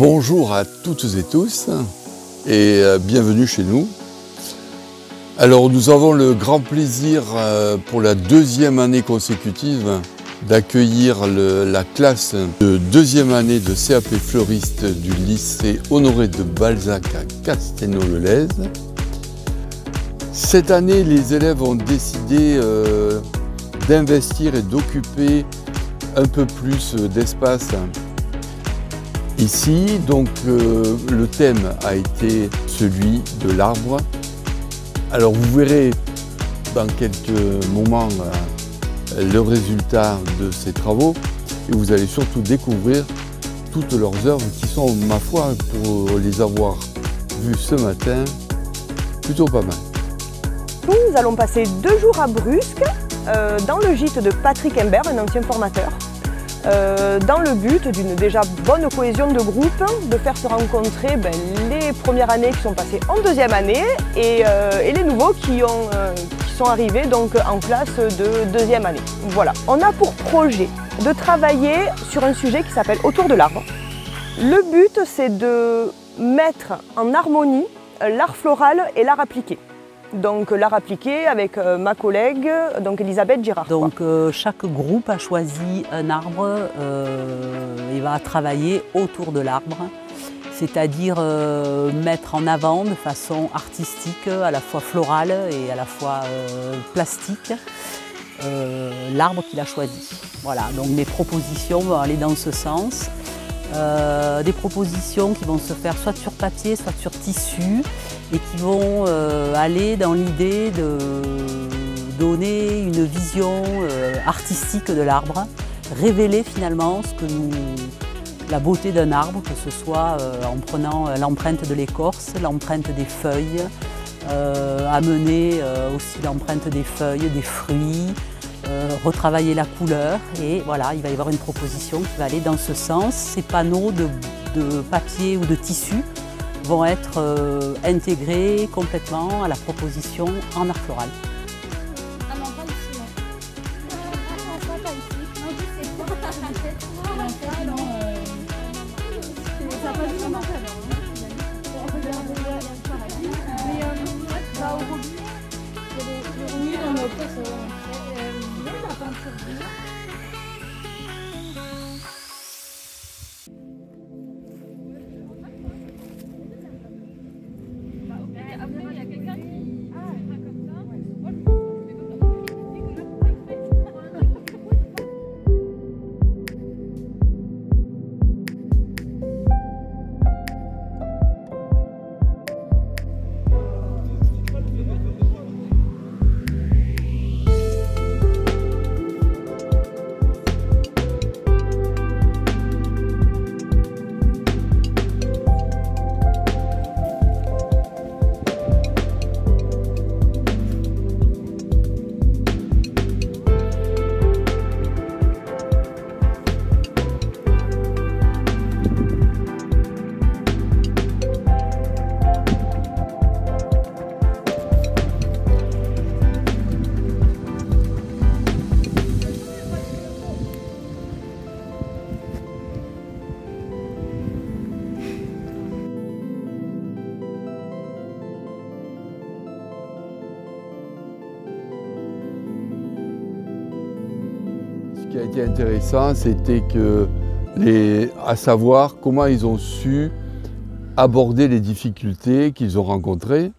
Bonjour à toutes et tous et bienvenue chez nous. Alors nous avons le grand plaisir pour la deuxième année consécutive d'accueillir la classe de deuxième année de CAP fleuriste du lycée Honoré de Balzac à Castelnau-le-Lez. Cette année, les élèves ont décidé d'investir et d'occuper un peu plus d'espace ici. Donc le thème a été celui de l'arbre. Alors vous verrez dans quelques moments le résultat de ces travaux et vous allez surtout découvrir toutes leurs œuvres qui sont, ma foi, pour les avoir vues ce matin, plutôt pas mal. Nous allons passer 2 jours à Brusque, dans le gîte de Patrick Imbert, un ancien formateur, dans le but d'une déjà bonne cohésion de groupe, de faire se rencontrer les premières années qui sont passées en deuxième année et les nouveaux qui sont arrivés donc en classe de deuxième année. Voilà. On a pour projet de travailler sur un sujet qui s'appelle Autour de l'arbre. Le but, c'est de mettre en harmonie l'art floral et l'art appliqué. Donc l'art appliqué avec ma collègue, donc Elisabeth Girard. Donc chaque groupe a choisi un arbre et va travailler autour de l'arbre, c'est-à-dire mettre en avant de façon artistique, à la fois florale et à la fois plastique, l'arbre qu'il a choisi. Voilà, donc mes propositions vont aller dans ce sens. Des propositions qui vont se faire soit sur papier, soit sur tissu et qui vont aller dans l'idée de donner une vision artistique de l'arbre, révéler finalement la beauté d'un arbre, que ce soit en prenant l'empreinte de l'écorce, l'empreinte des feuilles, amener aussi l'empreinte des feuilles, des fruits, retravailler la couleur et voilà, il va y avoir une proposition qui va aller dans ce sens. Ces panneaux de papier ou de tissu vont être intégrés complètement à la proposition en art floral. Ah non, pas ici, non. Non, pas ici. Non, je sais pas. Ça passe vraiment pas bien. Oui, dans notre place, la peinture. Ce qui a été intéressant, c'était à savoir comment ils ont su aborder les difficultés qu'ils ont rencontrées.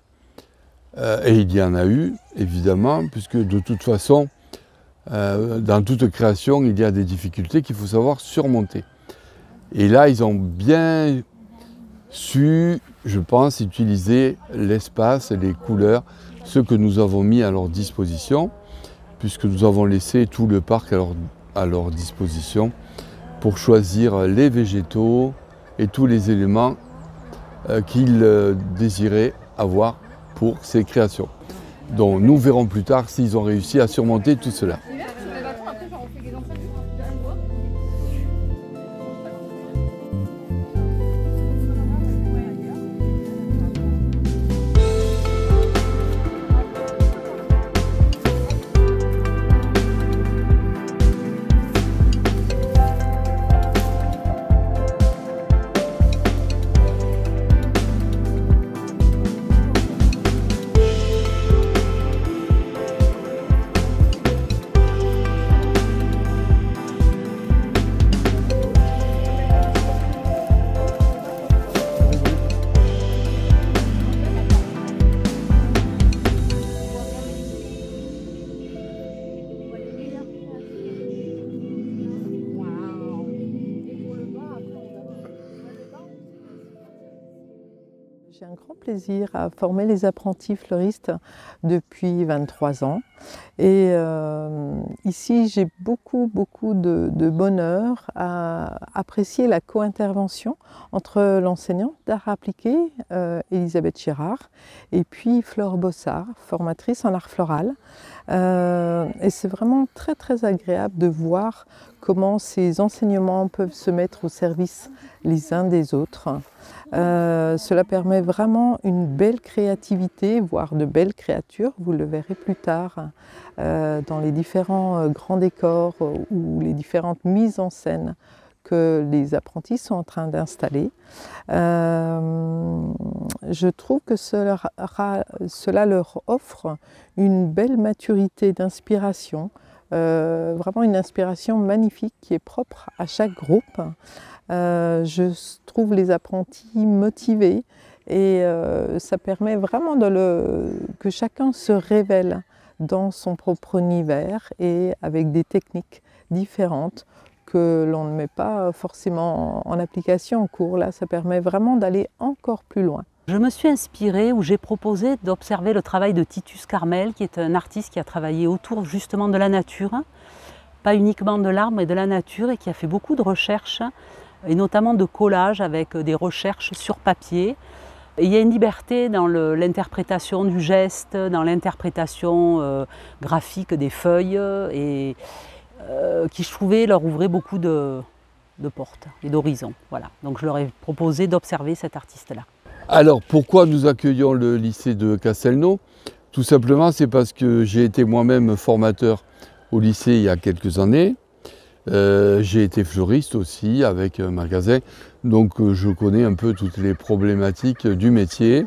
Et il y en a eu, évidemment, puisque de toute façon, dans toute création, il y a des difficultés qu'il faut savoir surmonter. Et là, ils ont bien su, je pense, utiliser l'espace, les couleurs, ce que nous avons mis à leur disposition, puisque nous avons laissé tout le parc à leur disposition pour choisir les végétaux et tous les éléments qu'ils désiraient avoir pour ces créations. Donc nous verrons plus tard s'ils ont réussi à surmonter tout cela. un grand plaisir à former les apprentis fleuristes depuis 23 ans. Et ici, j'ai beaucoup de bonheur à apprécier la co-intervention entre l'enseignante d'art appliqué, Elisabeth Girard, et puis Flore Bossard, formatrice en art floral. Et c'est vraiment très agréable de voir comment ces enseignements peuvent se mettre au service les uns des autres. Cela permet vraiment une belle créativité, voire de belles créatures, vous le verrez plus tard, dans les différents grands décors ou les différentes mises en scène que les apprentis sont en train d'installer. Je trouve que cela leur offre une belle maturité d'inspiration, vraiment une inspiration magnifique qui est propre à chaque groupe. Je trouve les apprentis motivés et ça permet vraiment que chacun se révèle dans son propre univers et avec des techniques différentes que l'on ne met pas forcément en application en cours. Là, ça permet vraiment d'aller encore plus loin. Je me suis inspirée ou j'ai proposé d'observer le travail de Titus Carmel, qui est un artiste qui a travaillé autour justement de la nature, pas uniquement de l'arbre mais de la nature, et qui a fait beaucoup de recherches, et notamment de collage avec des recherches sur papier. Et il y a une liberté dans l'interprétation du geste, dans l'interprétation graphique des feuilles, et qui, je trouvais, leur ouvrait beaucoup de portes et d'horizons. Voilà. Donc je leur ai proposé d'observer cet artiste-là. Alors pourquoi nous accueillons le lycée de Castelnau? Tout simplement, c'est parce que j'ai été moi-même formateur au lycée il y a quelques années. J'ai été fleuriste aussi avec un magasin, donc je connais un peu toutes les problématiques du métier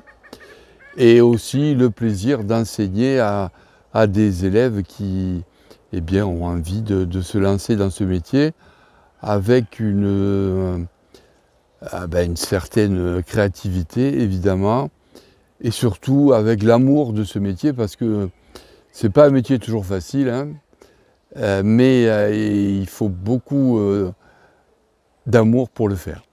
et aussi le plaisir d'enseigner à des élèves qui ont envie de se lancer dans ce métier avec une certaine créativité évidemment et surtout avec l'amour de ce métier parce que c'est pas un métier toujours facile, hein. Mais il faut beaucoup d'amour pour le faire.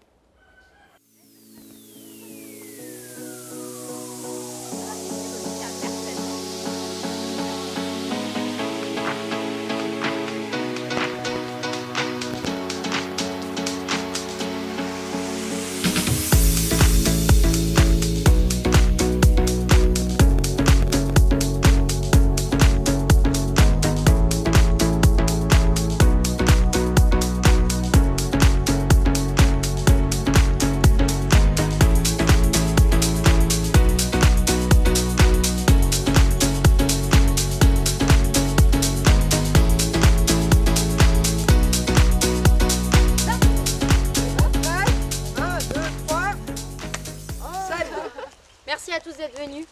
Merci à tous d'être venus.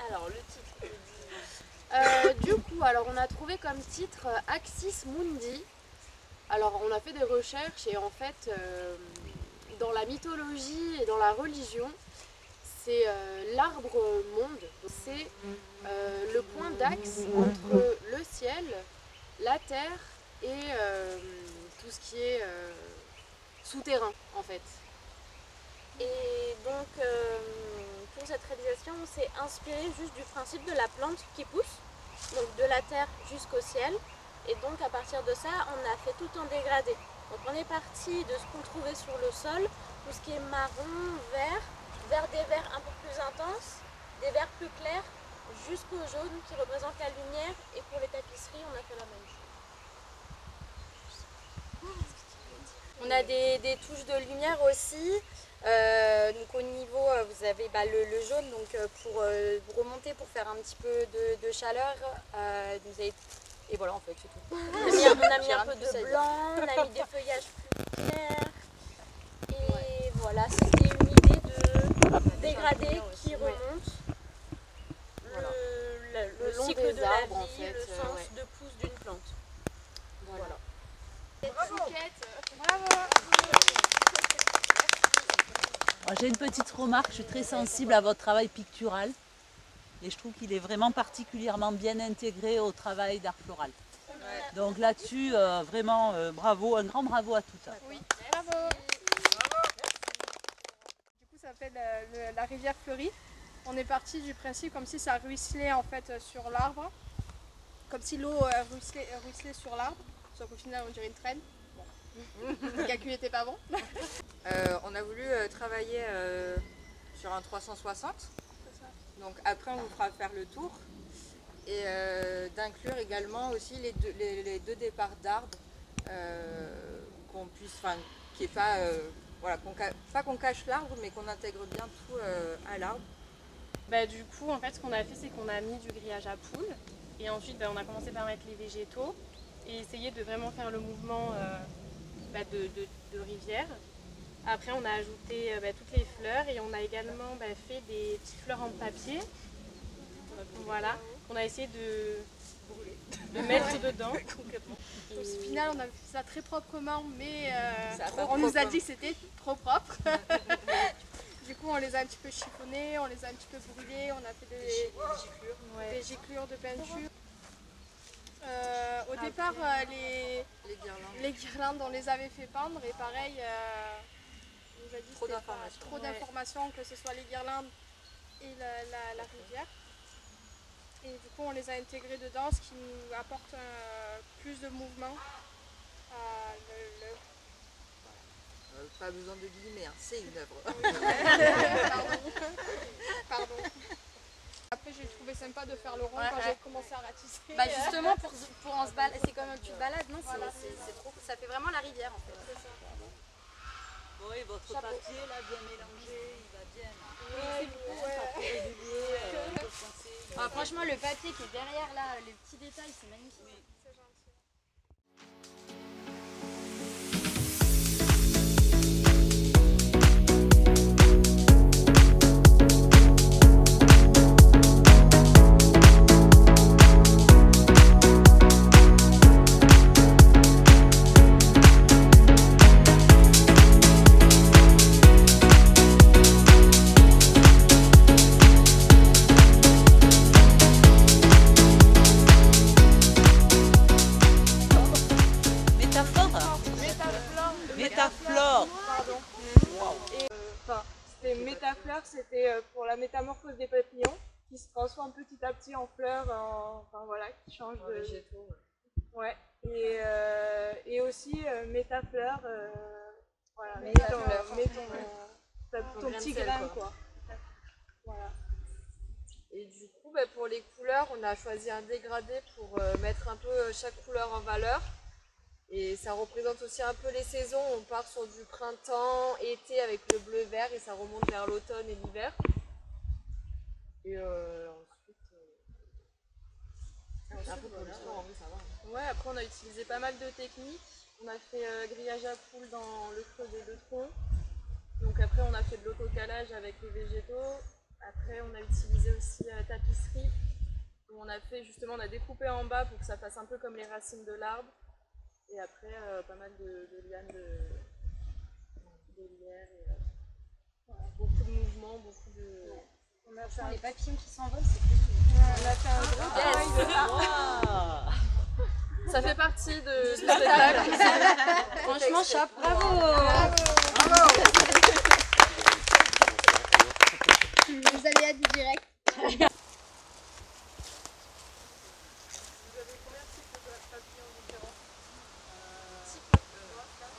Alors le titre. Du coup, on a trouvé comme titre Axis Mundi. Alors on a fait des recherches et en fait dans la mythologie et dans la religion, c'est l'arbre monde. C'est le point d'axe entre le ciel, la terre et tout ce qui est souterrain en fait. Et donc pour cette réalisation, on s'est inspiré juste du principe de la plante qui pousse, donc de la terre jusqu'au ciel. Et donc à partir de ça, on a fait tout en dégradé. Donc on est parti de ce qu'on trouvait sur le sol, tout ce qui est marron, vert, vers des verts un peu plus intenses, des verts plus clairs, jusqu'au jaune qui représente la lumière. Et pour les tapisseries, on a fait la même chose. On a des touches de lumière aussi. Donc au niveau, vous avez le jaune donc pour remonter, pour faire un petit peu de chaleur. Et voilà, en fait, c'est tout. On a mis un peu de blanc, on a mis des feuillages plus clairs. Et voilà, c'était une idée de dégradé qui remonte le cycle de la vie, le sens de pousse d'une plante. Voilà. Bravo. J'ai une petite remarque, je suis très sensible à votre travail pictural et je trouve qu'il est vraiment particulièrement bien intégré au travail d'art floral. Ouais. Donc là-dessus, vraiment bravo, un grand bravo à toutes. Oui, bravo. s'appelle la rivière fleurie. On est parti du principe comme si ça ruisselait en fait sur l'arbre, comme si l'eau ruisselait sur l'arbre, sauf qu'au final on dirait une traîne. Bon. Le calcul n'était pas bon. On a voulu travailler sur un 360, donc après on vous fera faire le tour, et d'inclure également aussi les deux départs d'arbres, qu'on puisse, enfin, qui est pas, voilà, pas qu'on cache l'arbre, mais qu'on intègre bien tout à l'arbre. Bah, du coup, en fait, ce qu'on a fait, c'est qu'on a mis du grillage à poules, et ensuite on a commencé par mettre les végétaux et essayer de vraiment faire le mouvement de rivière. Après, on a ajouté toutes les fleurs et on a également fait des petites fleurs en papier, voilà, qu'on a essayé de mettre dedans. Au final, on a fait ça très proprement, mais on nous a dit que c'était trop propre. Du coup, on les a un petit peu chiffonnés, on les a un petit peu brûlés, on a fait des giclures de peinture. Au départ, les guirlandes, on les avait fait pendre et pareil, on nous a dit trop d'informations, que ce soit les guirlandes et la rivière. Et du coup, on les a intégrés dedans, ce qui nous apporte plus de mouvement à l'œuvre. Pas besoin de guillemets, hein, c'est une œuvre. Pardon. Après, j'ai trouvé sympa de faire le rond quand j'ai commencé à ratisser. Bah justement, pour en se balader, c'est comme tu te balades, non, voilà. C'est trop, ça fait vraiment la rivière en fait. C'est ça. Bon, et votre papier là, bien mélangé, il va bien. Ah, franchement, le papier qui est derrière là, les petits détails, c'est magnifique. Oui. C'est gentil. Métaflore. Pardon. C'était métafleur, c'était pour la métamorphose des papillons qui se transforment petit à petit en fleurs, enfin voilà, qui changent de végétaux. Ouais. Et aussi métafleur, voilà, mets ton petit grain quoi. Voilà. Et du coup, pour les couleurs, on a choisi un dégradé pour mettre un peu chaque couleur en valeur. Et ça représente aussi un peu les saisons. On part sur du printemps, été avec le bleu-vert et ça remonte vers l'automne et l'hiver. Et ensuite, un peu pour l'histoire, en vrai, ça va. Ouais, après on a utilisé pas mal de techniques. On a fait grillage à poules dans le creux des deux troncs. Donc après on a fait de l'autocalage avec les végétaux. Après on a utilisé aussi tapisserie. Où on a fait justement, on a découpé en bas pour que ça fasse un peu comme les racines de l'arbre. Et après pas mal de lianes de lierre et voilà, beaucoup de mouvements, beaucoup de... On a fait les papillons qui s'envolent, c'est plus. On a fait un gros travail de ça. Ça fait partie du spectacle. Franchement, chapeau, bravo. Bravo. Les aléas du direct. On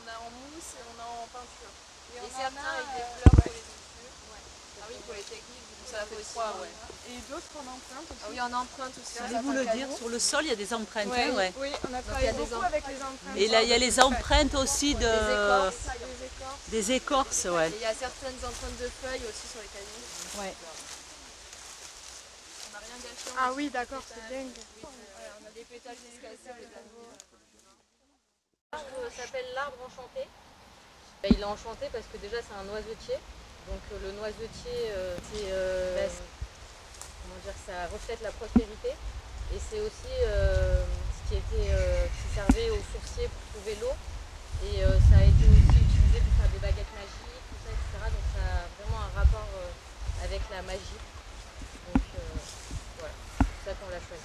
a en mousse et on a en peinture. Et certains avec des fleurs pour les dessus. Ouais. Ah oui, pour les techniques, du coup ça fait trois, ouais. Et d'autres en empreinte aussi. Ah oui, en empreinte aussi. Allez-vous le dire, sur le sol il y a des empreintes. Ouais, ouais. Oui, on a travaillé beaucoup avec les empreintes. Et là il y a les empreintes aussi de... Des écorces. Des écorces, ouais. Et il y a certaines empreintes de feuilles aussi sur les cailloux. Ouais. On n'a rien gâché. Ah oui, d'accord, c'est dingue. On a des pétales escassés, les amis. L'arbre s'appelle l'arbre enchanté. Il est enchanté parce que déjà c'est un noisetier. Donc le noisetier, comment dire, ça reflète la prospérité. Et c'est aussi ce qui servait aux sourciers pour trouver l'eau. Et ça a été aussi utilisé pour faire des baguettes magiques, tout ça, etc. Donc ça a vraiment un rapport avec la magie. Donc voilà. ça qu'on l'a choisi.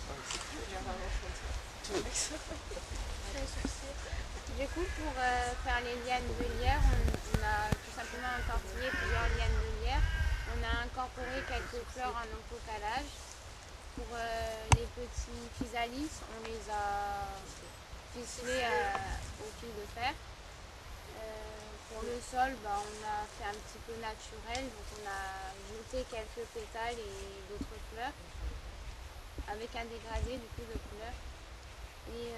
Du coup, pour faire les lianes de lierre, on a tout simplement entortillé plusieurs lianes de lierre. On a incorporé quelques fleurs en autocalage. Pour les petits physalis, on les a ficelés au fil de fer. Pour le sol, on a fait un petit peu naturel, donc on a ajouté quelques pétales et d'autres fleurs avec un dégradé du coup de couleurs. Et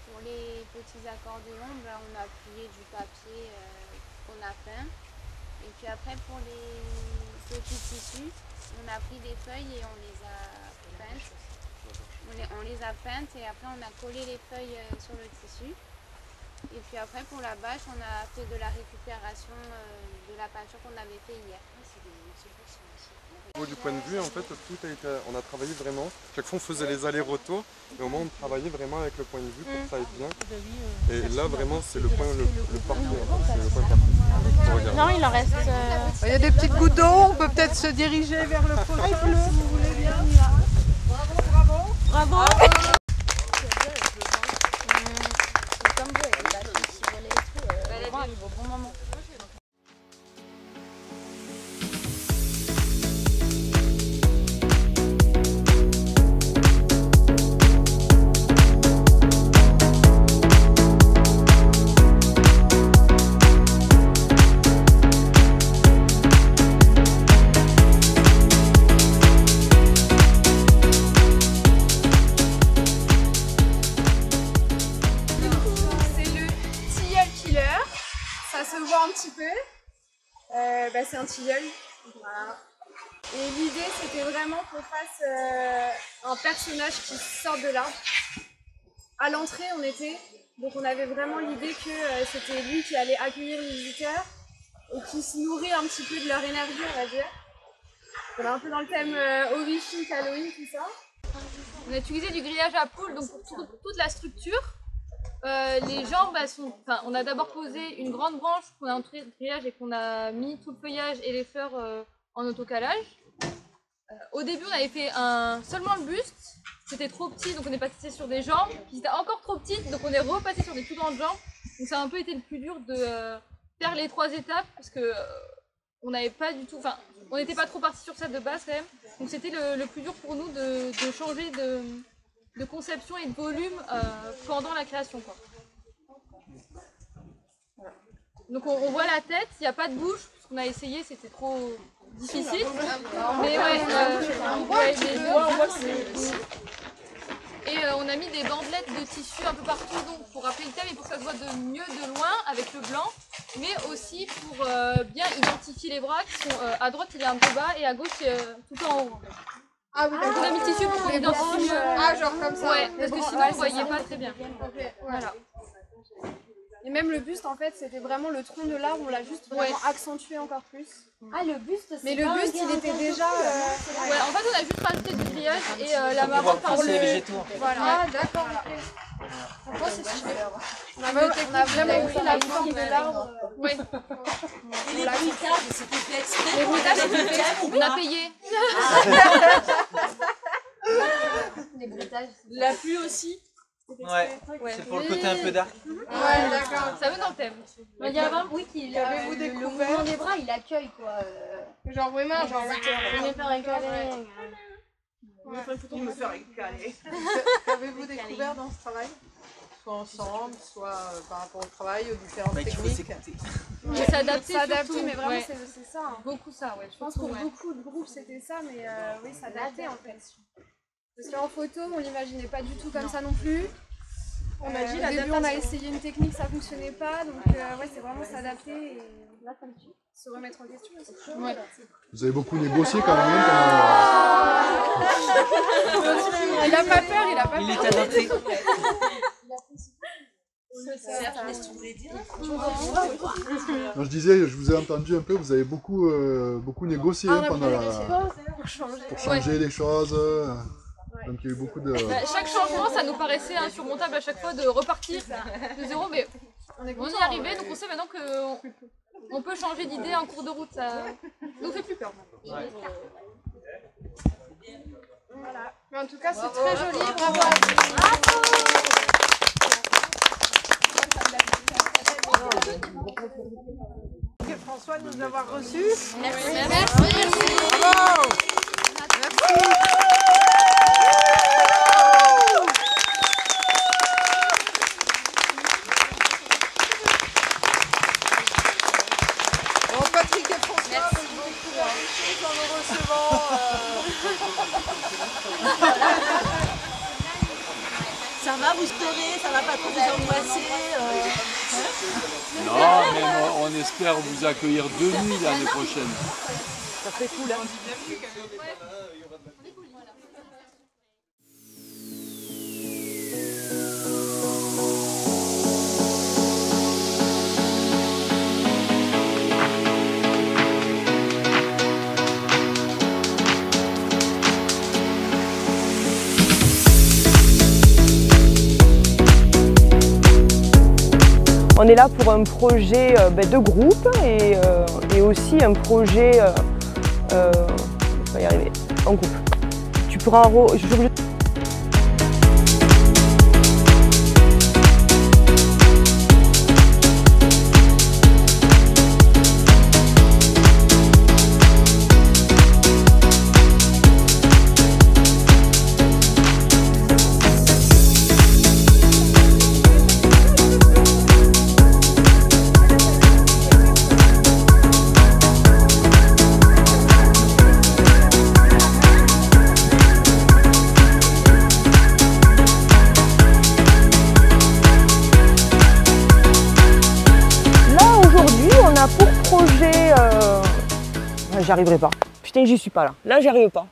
pour les petits accordéons, on a plié du papier qu'on a peint. Et puis après pour les petits tissus, on a pris des feuilles et on les a peintes. On les a peintes et après on a collé les feuilles sur le tissu. Et puis après pour la bâche, on a fait de la récupération de la peinture qu'on avait fait hier. Au niveau du point de vue, en fait, tout a été, on a travaillé vraiment. Chaque fois, on faisait les allers-retours, et au moins, on travaillait vraiment avec le point de vue pour que ça aille bien. Et là, vraiment, c'est le point le parfait. C'est le point parfait. Non, il en reste. Il y a des petites gouttes d'eau, on peut peut-être se diriger vers le prochain bleu si vous voulez bien. Bravo, bravo. Bravo. C'est un tilleul. Voilà. Et l'idée c'était vraiment qu'on fasse un personnage qui sort de l'arbre. À l'entrée on était, donc on avait vraiment l'idée que c'était lui qui allait accueillir les visiteurs et qui se nourrit un petit peu de leur énergie, on va dire. On est un peu dans le thème horrifique, Halloween, tout ça. On a utilisé du grillage à poules donc pour toute la structure. Les jambes, on a d'abord posé une grande branche qu'on a entrée de grillage et qu'on a mis tout le feuillage et les fleurs en autocallage. Au début, on avait fait seulement le buste, c'était trop petit, donc on est passé sur des jambes qui étaient encore trop petites, donc on est repassé sur des plus grandes jambes. Donc ça a un peu été le plus dur de faire les 3 étapes parce que on n'avait pas du tout, on n'était pas trop parti sur ça de base quand même. Donc c'était le plus dur pour nous de changer de conception et de volume pendant la création, quoi. Donc on voit la tête, il n'y a pas de bouche, parce qu'on a essayé, c'était trop difficile. Mais ouais, et on a mis des bandelettes de tissu un peu partout donc pour rappeler le thème et pour que ça se voit de mieux de loin avec le blanc, mais aussi pour bien identifier les bras qui sont à droite il est un peu bas et à gauche tout en haut. Ah oui, donc on a mis le tissu pour qu'on identifie. Ah, genre comme ça. Ouais, parce que sinon on ne voyait pas très bien. Okay, voilà. Et même le buste, en fait, c'était vraiment le tronc de l'arbre, on l'a juste vraiment accentué encore plus. Ah, le buste, c'est. Mais le buste, il était déjà. Ouais, en fait, on a juste rajouté du grillage et la marron par le. Voilà. Ah, d'accord. Pourquoi c'est stylé. On a vraiment pris la forme de l'arbre. Oui. Et les bruitages, c'était fait exprès. Les bruitages, c'était fait exprès. On a payé. Les bruitages. La pluie aussi. Ouais, c'est pour le côté un peu dark. Ouais, d'accord. Ça veut dans le thème. Il y a un bruit qui avez-vous le mouvement des bras, il accueille quoi. Genre vraiment, genre. Je vais faire un câlin. Je me faire récaler. Qu'avez-vous découvert dans ce travail? Soit ensemble, soit par rapport au travail, aux différentes techniques. S'adapter, mais vraiment c'est ça. Hein. Beaucoup ça, ouais. Je pense pour beaucoup de groupes c'était ça, mais oui, s'adapter en fait. Parce qu'en photo, on l'imaginait pas du tout comme ça non plus. Au début, on a essayé une technique, ça fonctionnait pas, donc ouais, c'est vraiment s'adapter et se remettre en question aussi. Ouais. Vous avez beaucoup négocié quand même. Il a pas peur, il a pas peur. Il est adapté. Non, je disais, je vous ai entendu un peu, vous avez beaucoup négocié pendant pour changer les choses. Donc il y a eu beaucoup de... Chaque changement, ça nous paraissait insurmontable à chaque fois de repartir de zéro, mais on y est arrivé, donc on sait maintenant qu'on peut changer d'idée en cours de route, ça nous fait plus peur. Voilà. Mais En tout cas, c'est très joli. Bravo à vous. François, de nous avoir reçus. Merci. Bravo. Bon, Patrick et François, beaucoup de choses en nous recevant. Ça va, vous serez, ça va pas trop vous angoisser Non, mais on espère vous accueillir de nuit l'année prochaine. Ça serait cool, hein. On est là pour un projet de groupe et aussi un projet, je vais y arriver, en couple. Tu pourras pour projet... J'y arriverai pas. Putain, j'y suis pas là. Là, j'y arrive pas.